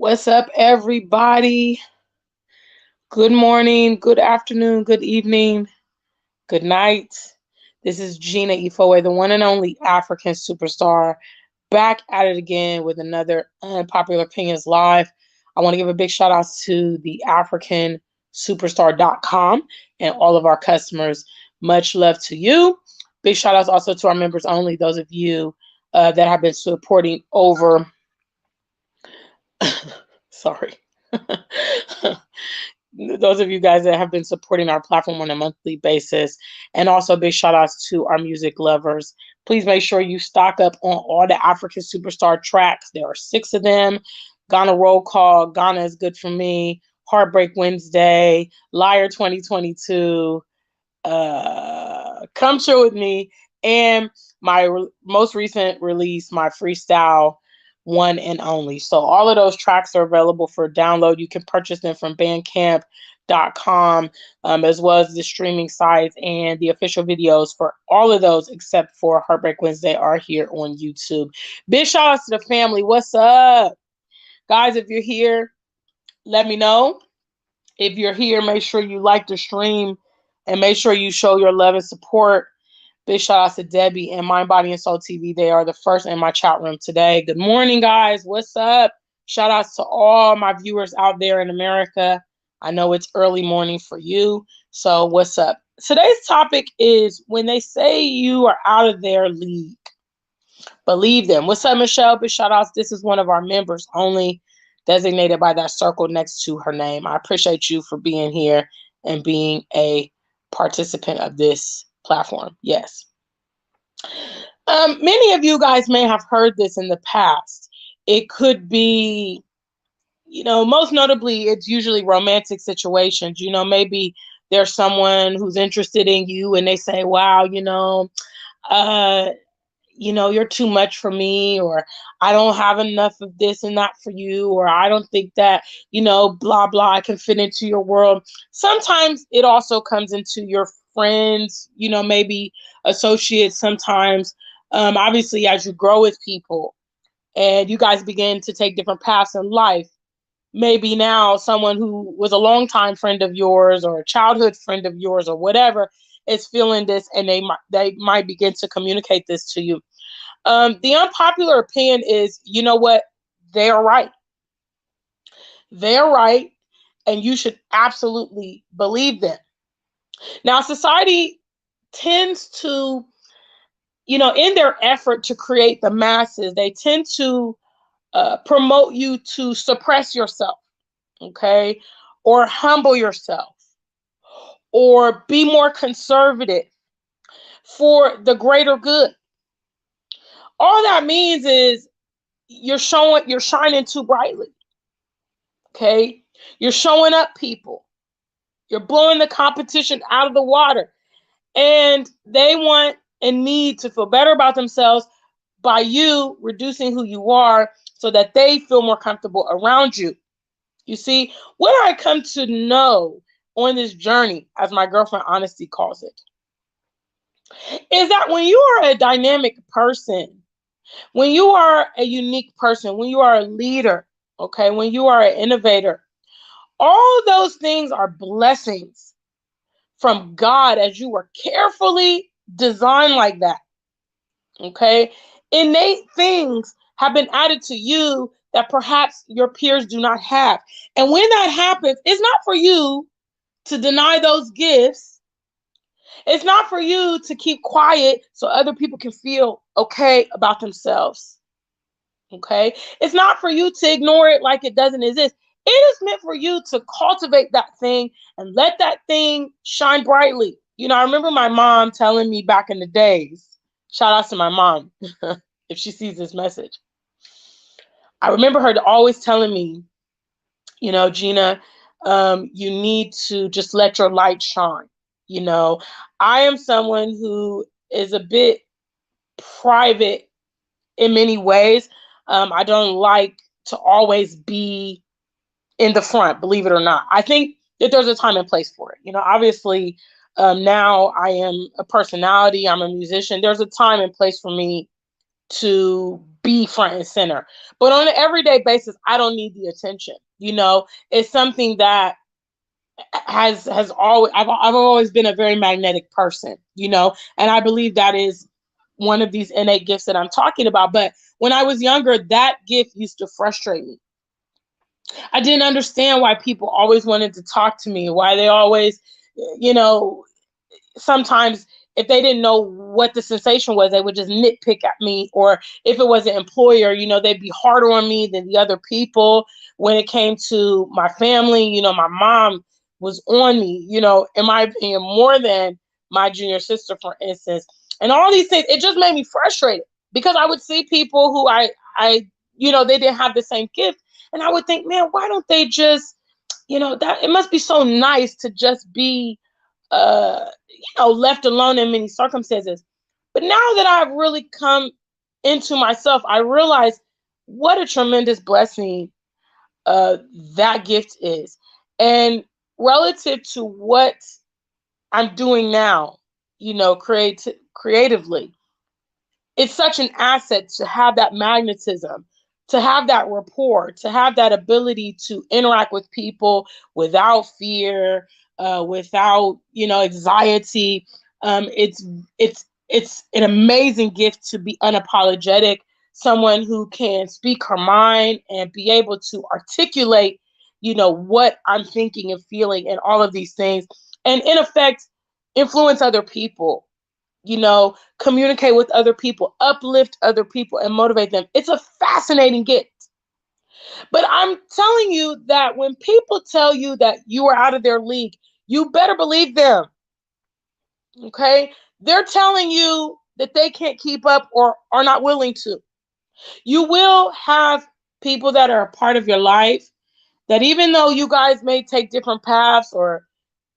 What's up, everybody? Good morning, good afternoon, good evening, good night. This is Gina Ifoe, the one and only African superstar, back at it again with another Unpopular Opinions Live. I want to give a big shout out to the AfricanSuperstar.com and all of our customers. Much love to you. Big shout outs also to our members only, those of you that have been supporting over. Sorry. Those of you guys that have been supporting our platform on a monthly basis. And also big shout outs to our music lovers. Please make sure you stock up on all the African Superstar tracks. There are 6 of them. Ghana Roll Call, Ghana is Good for Me, Heartbreak Wednesday, Liar 2022, Come Chill With Me, and my most recent release, my freestyle One and Only. So all of those tracks are available for download. You can purchase them from bandcamp.com, as well as the streaming sites, and the official videos for all of those except for Heartbreak Wednesday are here on YouTube. Big shout outs to the family. What's up? Guys, if you're here, let me know. If you're here, make sure you like the stream and make sure you show your love and support. Big shout outs to Debbie and Mind, Body, and Soul TV. They are the first in my chat room today. Good morning, guys. What's up? Shout outs to all my viewers out there in America. I know it's early morning for you. So what's up? Today's topic is when they say you are out of their league, believe them. What's up, Michelle? Big shout outs. This is one of our members only, designated by that circle next to her name. I appreciate you for being here and being a participant of this platform. Yes. Many of you guys may have heard this in the past. It could be, most notably, it's usually romantic situations. Maybe there's someone who's interested in you and they say, wow, you're too much for me, or I don't have enough of this and that for you, or I don't think that, blah, blah, I can fit into your world. Sometimes it also comes into your friends, maybe associates sometimes. Obviously, as you grow with people and you guys begin to take different paths in life, maybe now someone who was a longtime friend of yours or a childhood friend of yours or whatever is feeling this, and they might begin to communicate this to you. The unpopular opinion is, you know what? They're right. They're right, and you should absolutely believe them. Now, society tends to, in their effort to create the masses, they tend to promote you to suppress yourself, okay? Or humble yourself, or be more conservative for the greater good. All that means is you're shining too brightly. Okay? You're showing up people. You're blowing the competition out of the water. And they want and need to feel better about themselves by you reducing who you are so that they feel more comfortable around you. You see, what I come to know on this journey, as my girlfriend Honesty calls it, is that when you are a dynamic person, when you are a unique person, when you are a leader, okay, when you are an innovator, all those things are blessings from God as you were carefully designed like that, okay? Innate things have been added to you that perhaps your peers do not have. And when that happens, it's not for you to deny those gifts. It's not for you to keep quiet so other people can feel okay about themselves. Okay? It's not for you to ignore it like it doesn't exist. It is meant for you to cultivate that thing and let that thing shine brightly. I remember my mom telling me back in the days, shout out to my mom if she sees this message. I remember her always telling me, Gina, you need to just let your light shine. I am someone who is a bit private in many ways. I don't like to always be in the front, believe it or not. I think that there's a time and place for it. Obviously, now I am a personality. I'm a musician. There's a time and place for me to be front and center. But on an everyday basis, I don't need the attention. It's something that has always I've always been a very magnetic person, and I believe that is one of these innate gifts that I'm talking about. But when I was younger, that gift used to frustrate me. I didn't understand why people always wanted to talk to me, why they always, you know, sometimes if they didn't know what the sensation was, they would just nitpick at me. Or if it was an employer, they'd be harder on me than the other people. When it came to my family, my mom was on me, in my opinion, more than my junior sister, for instance. And all these things, it just made me frustrated because I would see people who they didn't have the same gift. And I would think, man, why don't they just, that it must be so nice to just be left alone in many circumstances. But now that I've really come into myself, I realize what a tremendous blessing uh, that gift is. And relative to what I'm doing now, creatively, it's such an asset to have that magnetism, to have that rapport, to have that ability to interact with people without fear, without anxiety. It's an amazing gift to be unapologetic, someone who can speak her mind and be able to articulate, what I'm thinking and feeling, and all of these things, and in effect, influence other people, communicate with other people, uplift other people, and motivate them. It's a fascinating gift. But I'm telling you that when people tell you that you are out of their league, you better believe them. Okay? They're telling you that they can't keep up or are not willing to. You will have people that are a part of your life that, even though you guys may take different paths, or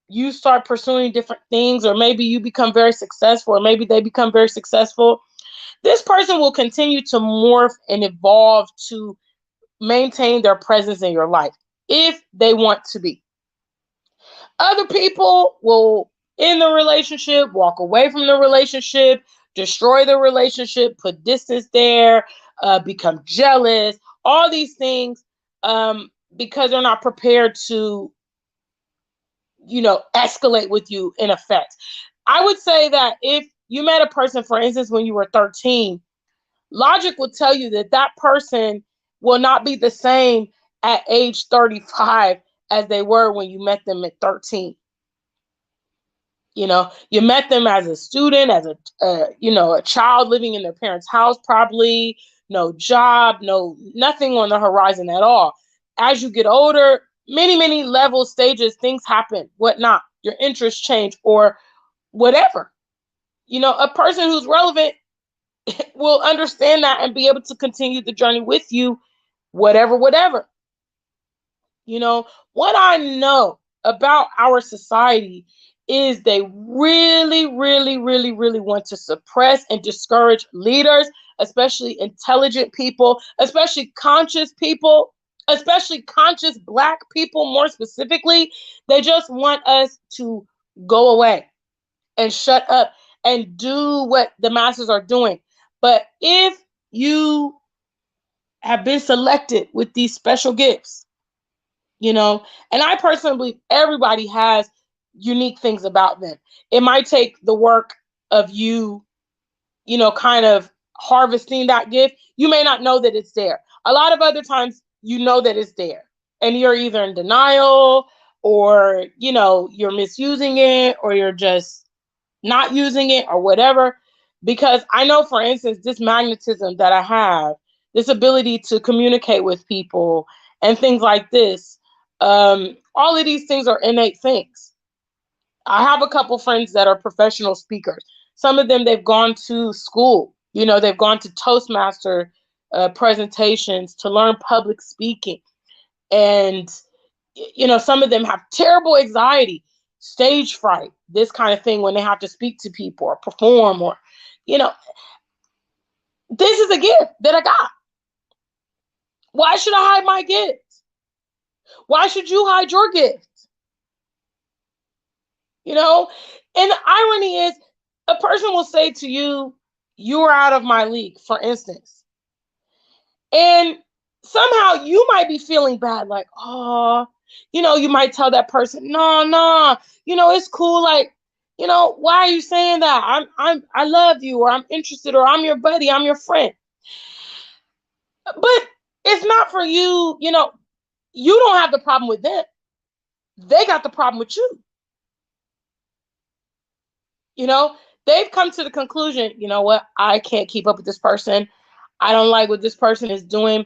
you start pursuing different things, or maybe you become very successful, or maybe they become very successful, this person will continue to morph and evolve to maintain their presence in your life if they want to be. Other people will end the relationship, walk away from the relationship, destroy the relationship, put distance there, become jealous, all these things, because they're not prepared to, escalate with you in effect. I would say that if you met a person, for instance, when you were 13, logic will tell you that that person will not be the same at age 35 as they were when you met them at 13. You met them as a student, as a child living in their parents' house, probably no job, nothing on the horizon at all. As you get older, many levels, stages, things happen, whatnot. Your interests change, or whatever. A person who's relevant will understand that and be able to continue the journey with you, whatever. What I know about our society is they really, really, really, really want to suppress and discourage leaders, especially intelligent people, especially conscious people, especially conscious Black people, more specifically. They just want us to go away and shut up and do what the masses are doing. But if you have been selected with these special gifts, and I personally believe everybody has unique things about them. It might take the work of you, kind of harvesting that gift. You may not know that it's there. A lot of other times you know that it's there, and you're either in denial, or, you're misusing it, or you're just not using it, or whatever. Because I know, for instance, this magnetism that I have, this ability to communicate with people and things like this, all of these things are innate things. I have a couple friends that are professional speakers. Some of them, they've gone to school, they've gone to Toastmaster presentations to learn public speaking. And, some of them have terrible anxiety, stage fright, this kind of thing, when they have to speak to people or perform, or, you know, this is a gift that I got. Why should I hide my gift? Why should you hide your gift? And the irony is, a person will say to you, you are out of my league, for instance. And somehow you might be feeling bad, like, oh, you might tell that person, no, no, it's cool. Like, why are you saying that? I love you, or I'm interested, or I'm your buddy, I'm your friend. But it's not for you, you don't have the problem with them. They got the problem with you. You know, they've come to the conclusion, you know what, I can't keep up with this person. I don't like what this person is doing.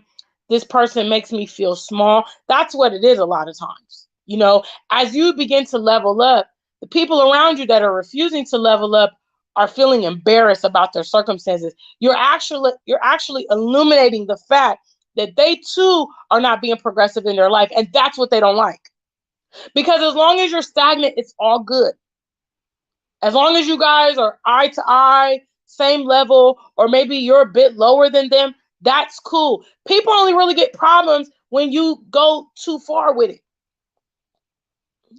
This person makes me feel small. That's what it is a lot of times. As you begin to level up, the people around you that are refusing to level up are feeling embarrassed about their circumstances. You're actually illuminating the fact that they too are not being progressive in their life, and that's what they don't like. Because as long as you're stagnant, it's all good. As long as you guys are eye to eye, same level, or maybe you're a bit lower than them, that's cool. People only really get problems when you go too far with it.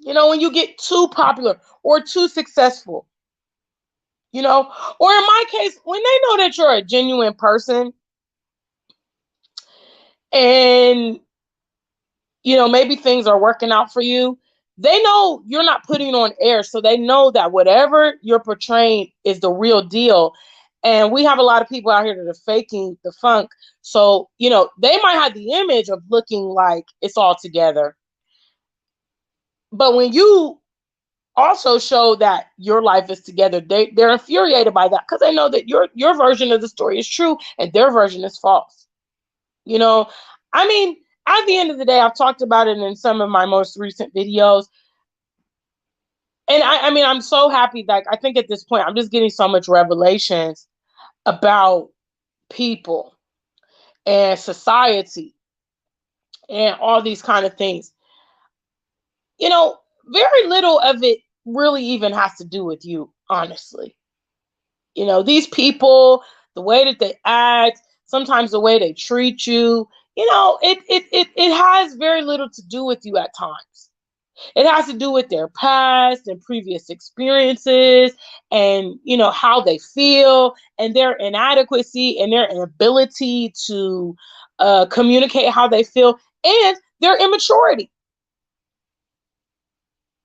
When you get too popular or too successful, or in my case, when they know that you're a genuine person and, maybe things are working out for you, they know you're not putting on air. So they know that whatever you're portraying is the real deal. And we have a lot of people out here that are faking the funk. So, they might have the image of looking like it's all together. But when you also show that your life is together, they're infuriated by that because they know that your version of the story is true and their version is false. You know, I mean, at the end of the day, I've talked about it in some of my most recent videos. And I mean, I'm so happy that I think at this point, I'm just getting so much revelations about people and society and all these kind of things. Very little of it really even has to do with you, honestly. These people, the way that they act, sometimes the way they treat you, it has very little to do with you at times. It has to do with their past and previous experiences and, how they feel and their inadequacy and their inability to communicate how they feel and their immaturity.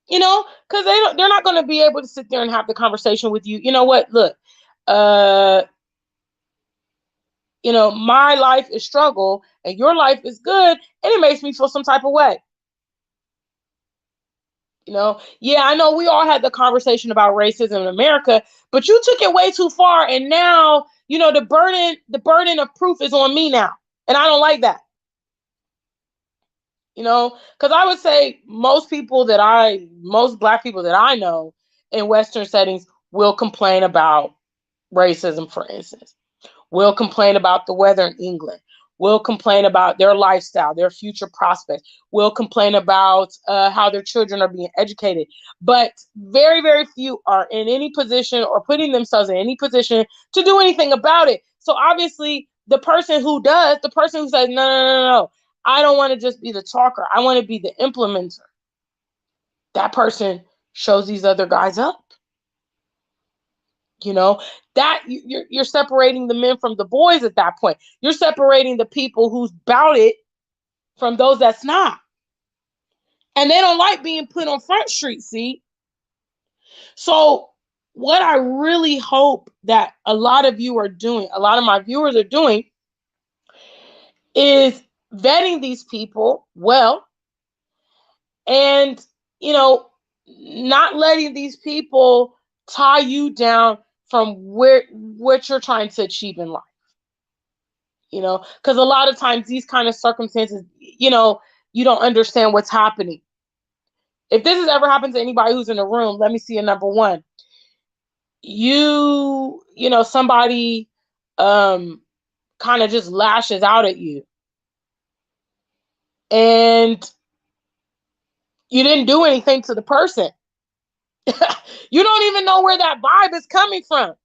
Because they're not going to be able to sit there and have the conversation with you. You know what? Look, uh, my life is struggle and your life is good, and it makes me feel some type of way. Yeah, I know we all had the conversation about racism in America, but you took it way too far, and now the burden of proof is on me now, and I don't like that. Because I would say most Black people that I know in Western settings will complain about racism, for instance, will complain about the weather in England, will complain about their lifestyle, their future prospects, will complain about how their children are being educated. But very, very few are in any position or putting themselves in any position to do anything about it. So obviously, the person who says, no, no, no, no, I don't want to just be the talker, I want to be the implementer. That person shows these other guys up. That you're separating the men from the boys at that point. You're separating the people who's about it from those that's not. And they don't like being put on Front Street, see? So what I really hope that a lot of you are doing, a lot of my viewers are doing, is vetting these people well and, you know, not letting these people tie you down from what you're trying to achieve in life. Because a lot of times these kind of circumstances, you don't understand what's happening. If this has ever happened to anybody who's in the room, let me see a number one. Somebody kind of just lashes out at you and you didn't do anything to the person. You don't even know where that vibe is coming from.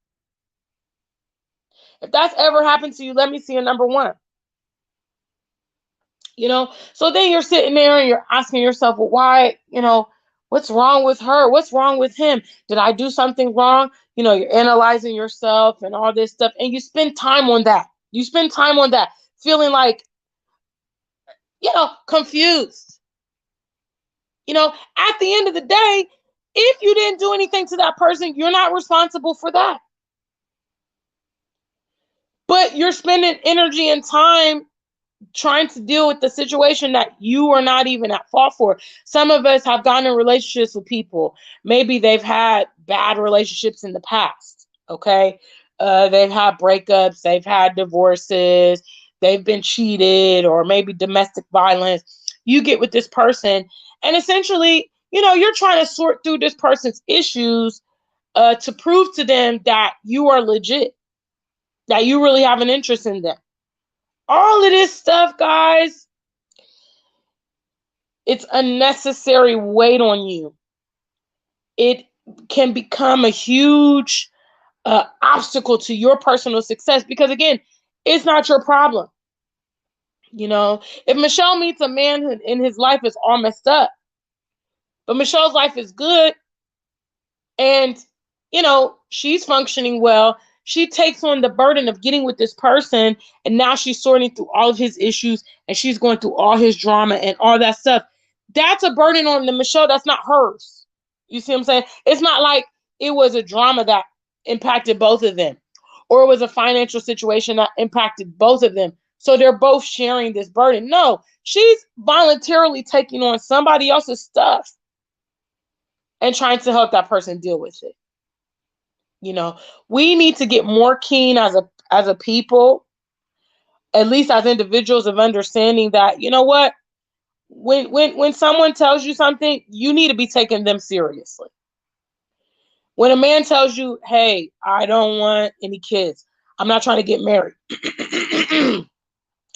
If that's ever happened to you, let me see a number one. So then you're sitting there and you're asking yourself, well, why What's wrong with her? What's wrong with him? Did I do something wrong? You're analyzing yourself and all this stuff. And you spend time on that. You spend time on that, feeling like, confused. At the end of the day, if you didn't do anything to that person, you're not responsible for that. But you're spending energy and time trying to deal with the situation that you are not even at fault for. Some of us have gotten in relationships with people. Maybe they've had bad relationships in the past. Okay. They've had breakups, they've had divorces, they've been cheated, or maybe domestic violence. You get with this person, and essentially, you're trying to sort through this person's issues to prove to them that you are legit, that you really have an interest in them. All of this stuff, guys, it's unnecessary weight on you. It can become a huge obstacle to your personal success because, again, it's not your problem. If Michelle meets a man who in his life is all messed up, but Michelle's life is good and, she's functioning well, she takes on the burden of getting with this person, and now she's sorting through all of his issues and she's going through all his drama and all that stuff. That's a burden on the Michelle that's not hers. You see what I'm saying? It's not like it was a drama that impacted both of them, or it was a financial situation that impacted both of them. So they're both sharing this burden. No, she's voluntarily taking on somebody else's stuff and trying to help that person deal with it. We need to get more keen as a people, at least as individuals, of understanding that, what, when someone tells you something, you need to be taking them seriously. When a man tells you, hey, I don't want any kids, I'm not trying to get married.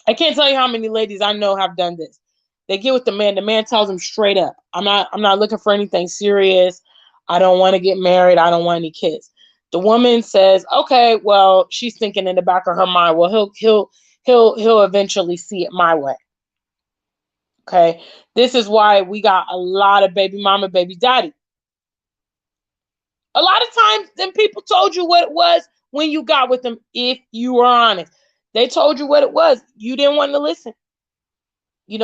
I can't tell you how many ladies I know have done this. They get with the man tells them straight up, I'm not looking for anything serious. I don't want to get married. I don't want any kids. The woman says, okay, well, she's thinking in the back of her mind, well, he'll eventually see it my way. Okay. This is why we got a lot of baby mama, baby daddy. A lot of times, them people told you what it was when you got with them, if you were honest. They told you what it was. You didn't want to listen. You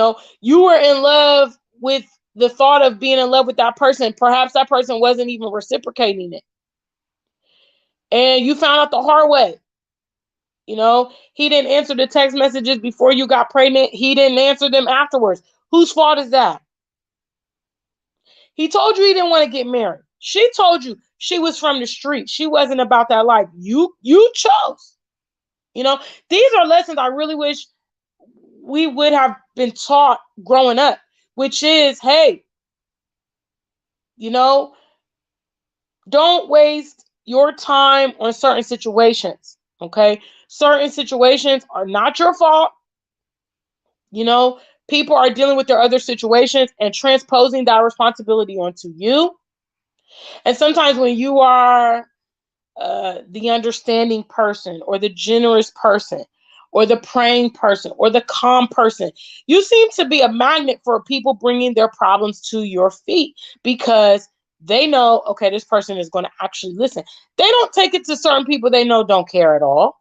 were in love with the thought of being in love with that person. Perhaps that person wasn't even reciprocating it. And you found out the hard way. He didn't answer the text messages before you got pregnant. He didn't answer them afterwards. Whose fault is that? He told you he didn't want to get married. She told you she was from the street. She wasn't about that life. You chose. These are lessons I really wish we would have been taught growing up, which is, hey, don't waste your time on certain situations. Okay. Certain situations are not your fault. People are dealing with their other situations and transposing that responsibility onto you. And sometimes when you are the understanding person, or the generous person, or the praying person, or the calm person, you seem to be a magnet for people bringing their problems to your feet because they know, okay, this person is going to actually listen. They don't take it to certain people they know don't care at all.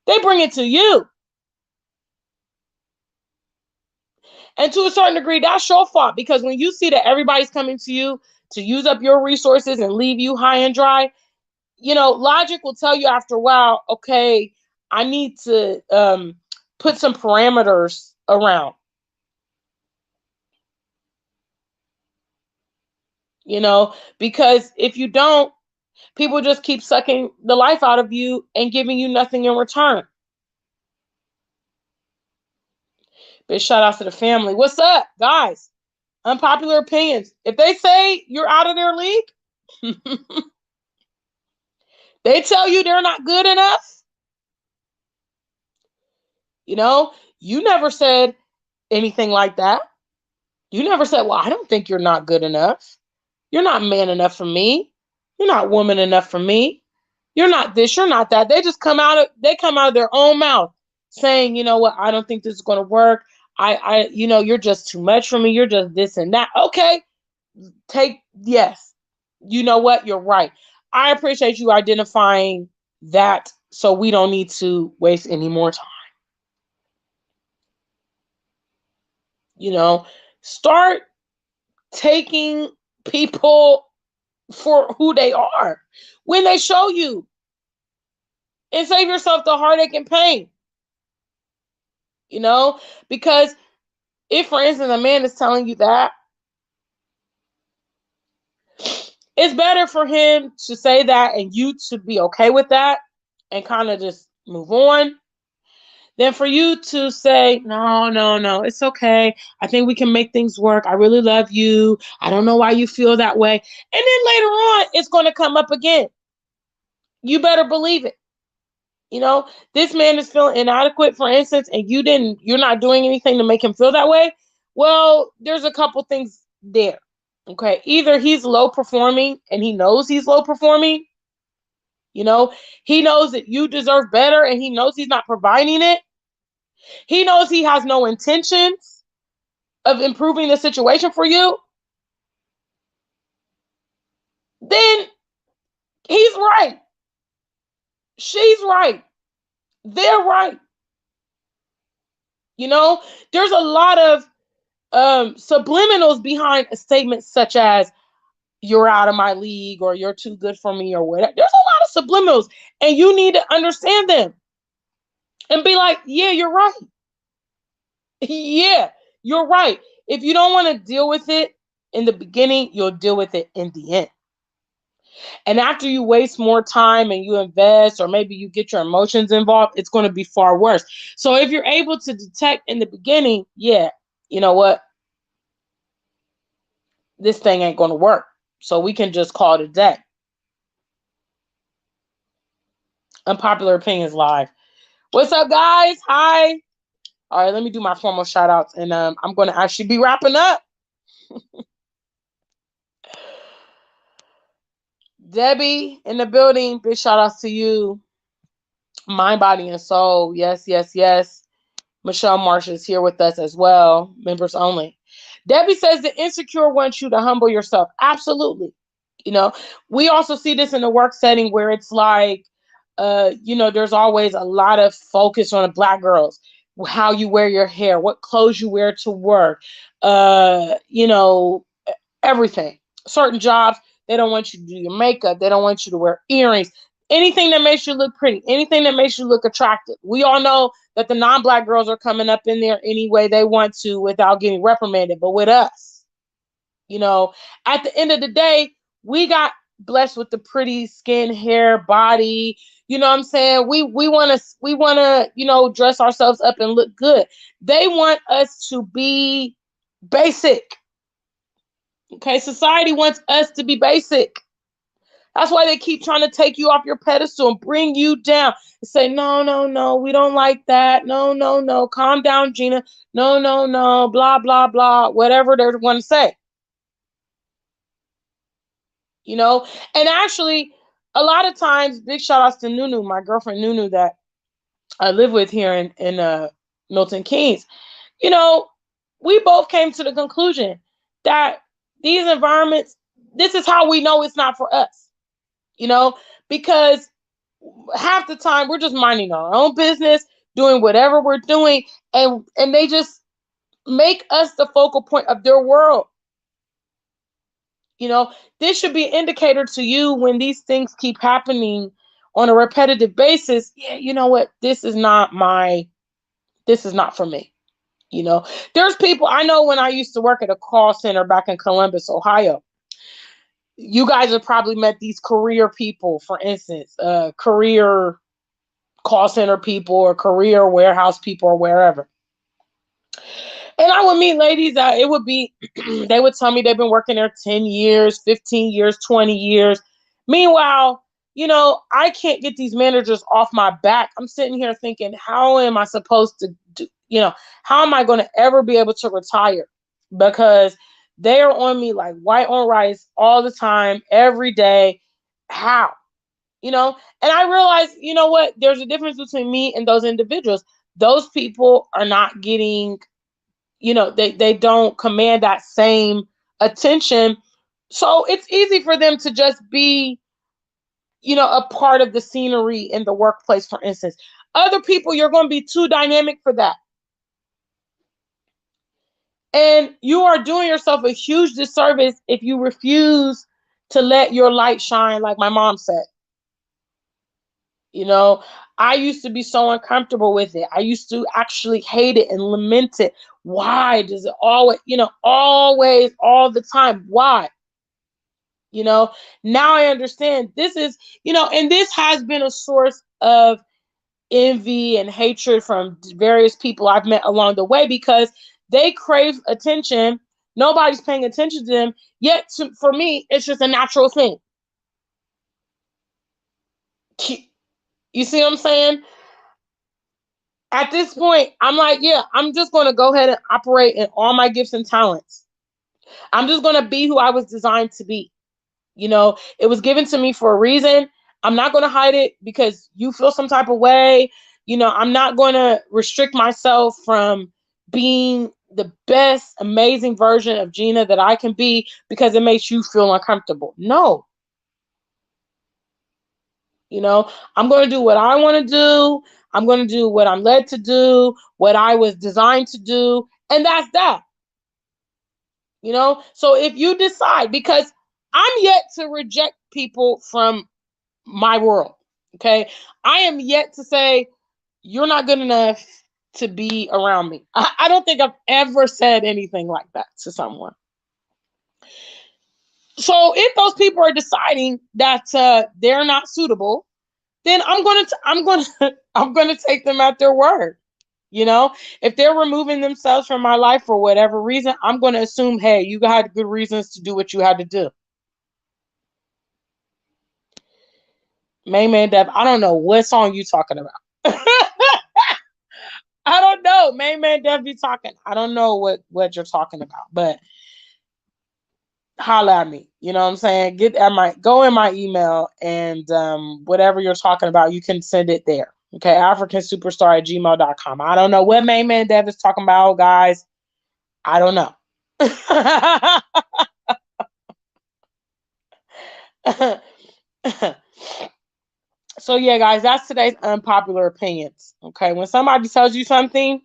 They bring it to you. And to a certain degree, that's your fault, because when you see that everybody's coming to you to use up your resources and leave you high and dry, logic will tell you after a while, okay, I need to put some parameters around. Because if you don't, people just keep sucking the life out of you and giving you nothing in return. Big shout out to the family. What's up, guys? Unpopular opinions. If they say you're out of their league, they tell you they're not good enough. You never said anything like that. You never said, well, I don't think you're not good enough. You're not man enough for me. You're not woman enough for me. You're not this, you're not that. They just come out of their own mouth saying, you know what, I don't think this is going to work. You're just too much for me. You're just this and that. Okay. Yes, you know what? You're right. I appreciate you identifying that so we don't need to waste any more time. You know, start taking people for who they are when they show you, and save yourself the heartache and pain, you know? Because if, for instance, a man is telling you that, it's better for him to say that and you to be okay with that and kind of just move on than for you to say, no, no, no, it's okay. I think we can make things work. I really love you. I don't know why you feel that way. And then later on, it's going to come up again. You better believe it. You know, this man is feeling inadequate, for instance, and you're not doing anything to make him feel that way. Well, there's a couple things there. Okay. Either he's low performing and he knows he's low performing, you know, he knows that you deserve better and he knows he's not providing it. He knows he has no intentions of improving the situation for you. Then he's right. She's right. They're right. You know, there's a lot of subliminals behind a statement such as "you're out of my league" or "you're too good for me" or whatever. There's a lot of subliminals, and you need to understand them and be like, "Yeah, you're right. Yeah, you're right." If you don't want to deal with it in the beginning, you'll deal with it in the end. And after you waste more time and you invest, or maybe you get your emotions involved, it's going to be far worse. So if you're able to detect in the beginning, yeah, you know what? This thing ain't going to work. So we can just call it a day. Unpopular Opinions Live. What's up, guys? Hi. All right, let me do my formal shout outs, and I'm going to actually be wrapping up. Debbie in the building, big shout outs to you. Mind, Body, and Soul. Yes, yes, yes. Michelle Marsh is here with us as well. Members only. Debbie says the insecure wants you to humble yourself. Absolutely. You know, we also see this in the work setting where it's like, you know, there's always a lot of focus on the Black girls, how you wear your hair, what clothes you wear to work, you know, everything. Certain jobs, they don't want you to do your makeup. They don't want you to wear earrings. Anything that makes you look pretty, anything that makes you look attractive. We all know that the non-Black girls are coming up in there any way they want to without getting reprimanded. But with us, you know, at the end of the day, we got blessed with the pretty skin, hair, body. You know what I'm saying? We wanna, you know, dress ourselves up and look good. They want us to be basic. Okay, society wants us to be basic. That's why they keep trying to take you off your pedestal and bring you down and say, no, no, no, we don't like that. No, no, no, calm down, Gina. No, no, no, blah, blah, blah, whatever they want to say. You know, and actually, a lot of times, big shout outs to Nunu, my girlfriend Nunu, that I live with here in Milton Keynes. You know, we both came to the conclusion that these environments, this is how we know it's not for us, you know, because half the time we're just minding our own business, doing whatever we're doing, and they just make us the focal point of their world. You know, this should be an indicator to you when these things keep happening on a repetitive basis. Yeah, you know what? This is not for me. You know, there's people I know when I used to work at a call center back in Columbus, Ohio. You guys have probably met these career people, for instance, career call center people or career warehouse people or wherever. And I would meet ladies that it would be, they would tell me they've been working there 10 years, 15 years, 20 years. Meanwhile, you know, I can't get these managers off my back. I'm sitting here thinking, how am I supposed to do, you know, how am I going to ever be able to retire? Because they are on me like white on rice all the time, every day. How? You know, and I realized, you know what, there's a difference between me and those individuals. Those people are not getting, you know, they don't command that same attention So it's easy for them to just be, a part of the scenery in the workplace, for instance. Other people, you're going to be too dynamic for that. And you are doing yourself a huge disservice if you refuse to let your light shine, like my mom said. You know, I used to be so uncomfortable with it. I used to actually hate it and lament it. Why does it always, always, all the time? Why? You know, now I understand this is, and this has been a source of envy and hatred from various people I've met along the way because they crave attention. Nobody's paying attention to them. Yet, for me, it's just a natural thing. You see what I'm saying? At this point, I'm like, yeah, I'm just going to go ahead and operate in all my gifts and talents. I'm just going to be who I was designed to be. It was given to me for a reason. I'm not going to hide it because you feel some type of way. I'm not going to restrict myself from being the best, amazing version of Gina that I can be because it makes you feel uncomfortable. No. I'm going to do what I want to do. I'm going to do what I'm led to do, what I was designed to do. And that's that. So if you decide, because I'm yet to reject people from my world. Okay. I am yet to say, you're not good enough to be around me. I don't think I've ever said anything like that to someone. So if those people are deciding that they're not suitable, then I'm gonna take them at their word. If they're removing themselves from my life for whatever reason, I'm gonna assume, hey, you had good reasons to do what you had to do. Man, Dev, I don't know what song you talking about. I don't know. Man, Dev, you talking. I don't know what you're talking about, but holla at me. You know what I'm saying? Go in my email and whatever you're talking about, you can send it there. Okay, africansuperstar@gmail.com. I don't know what Man Dev is talking about, guys. I don't know. So yeah, guys, that's today's unpopular opinions. Okay, when somebody tells you something,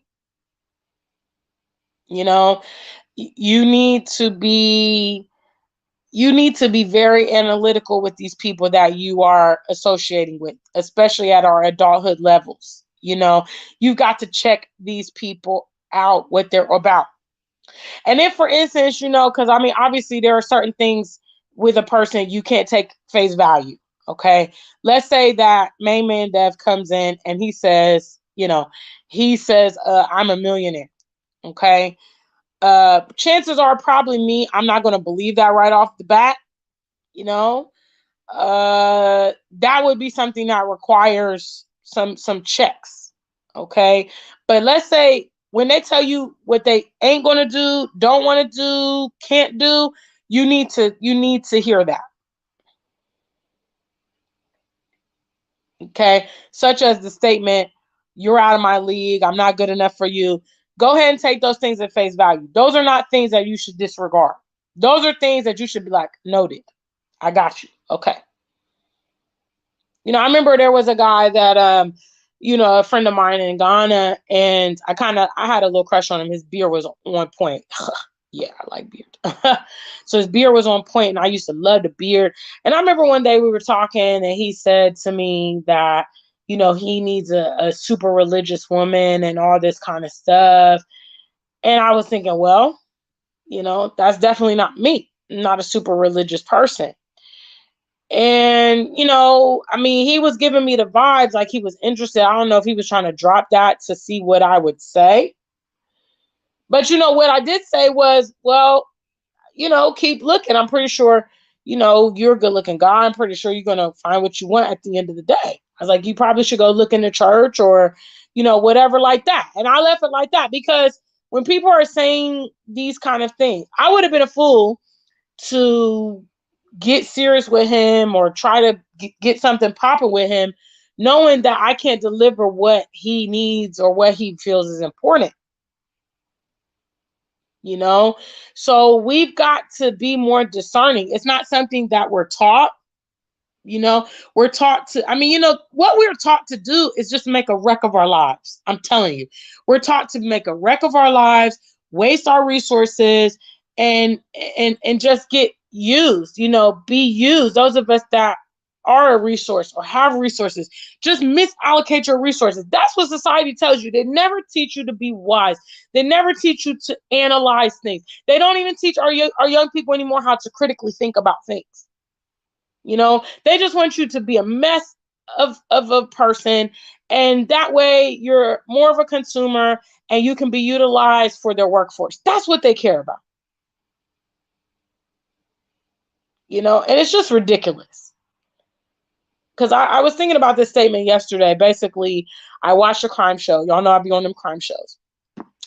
you know, you need to be very analytical with these people that you are associating with, especially at our adulthood levels. You've got to check these people out, what they're about. And if, for instance, because I mean, obviously, there are certain things with a person you can't take face value. Okay. Let's say that main man Dev comes in and he says, I'm a millionaire. Okay. Chances are probably I'm not going to believe that right off the bat. you know that would be something that requires some checks. Okay. But let's say when they tell you what they ain't going to do, don't want to do, can't do, you need to hear that. Okay. Such as the statement, you're out of my league, I'm not good enough for you. Go ahead and take those things at face value. Those are not things that you should disregard. Those are things that you should be like, noted, I got you. Okay. I remember there was a guy that, a friend of mine in Ghana, and I had a little crush on him. His beard was on point. Yeah, I like beard. So his beard was on point, and I used to love the beard. And I remember one day we were talking, and he said to me that, he needs a super religious woman and all this kind of stuff. And I was thinking, well, that's definitely not me. I'm not a super religious person. And, I mean, he was giving me the vibes like he was interested. I don't know if he was trying to drop that to see what I would say. But, what I did say was, well, keep looking. I'm pretty sure, you're a good looking guy. I'm pretty sure you're going to find what you want at the end of the day. I was like, you probably should go look in the church or, whatever like that. And I left it like that because when people are saying these kind of things, I would have been a fool to get serious with him or try to get something popping with him, knowing that I can't deliver what he needs or what he feels is important. you know? So we've got to be more discerning. It's not something that we're taught. You know, we're taught to, I mean, what we're taught to do is just make a wreck of our lives. I'm telling you, we're taught to make a wreck of our lives, waste our resources, and just get used, be used. Those of us that are a resource or have resources, just misallocate your resources. That's what society tells you. They never teach you to be wise. They never teach you to analyze things. They don't even teach our young people anymore how to critically think about things. They just want you to be a mess of a person. And that way you're more of a consumer and you can be utilized for their workforce. That's what they care about. And it's just ridiculous. Because I was thinking about this statement yesterday. Basically, I watched a crime show. Y'all know I be on them crime shows.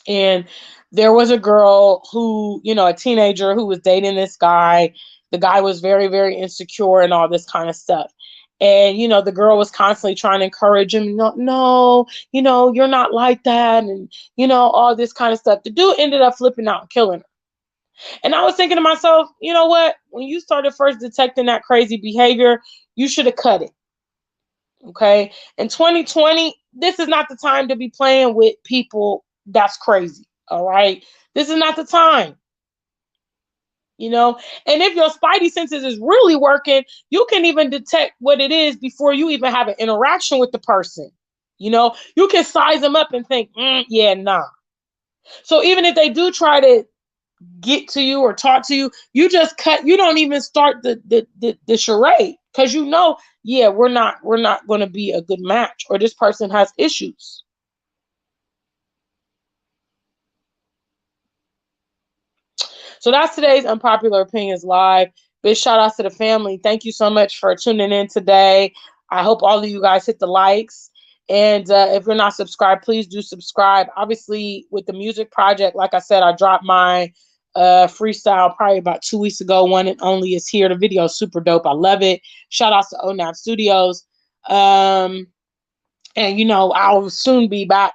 And there was a girl who, a teenager who was dating this guy. The guy was very, very insecure and all this kind of stuff. And, the girl was constantly trying to encourage him. No, you're not like that. And, all this kind of stuff. The dude ended up flipping out and killing her. And I was thinking to myself, you know what? When you started first detecting that crazy behavior, you should have cut it. Okay. In 2020, this is not the time to be playing with people that's crazy. All right. This is not the time. And if your spidey senses is really working, you can even detect what it is before you even have an interaction with the person. You can size them up and think, yeah, nah. So even if they do try to get to you or talk to you, you just cut. You don't even start the charade because yeah, we're not going to be a good match, or this person has issues. So that's today's Unpopular Opinions Live. Big shout out to the family. Thank you so much for tuning in today. I hope all of you guys hit the likes. And if you're not subscribed, please do subscribe. Obviously, with the music project, like I said, I dropped my freestyle probably about 2 weeks ago. One and only is here. The video is super dope. I love it. Shout out to ONAP Studios. And I'll soon be back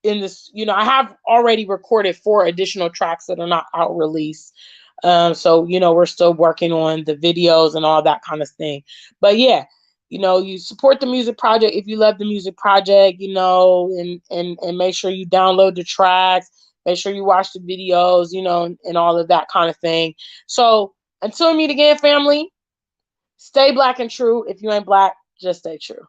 in this. I have already recorded 4 additional tracks that are not out released. So we're still working on the videos and all that kind of thing. But yeah, you support the music project if you love the music project, and make sure you download the tracks, make sure you watch the videos, and all of that kind of thing. So until we meet again, family, stay black and true. If you ain't black, just stay true.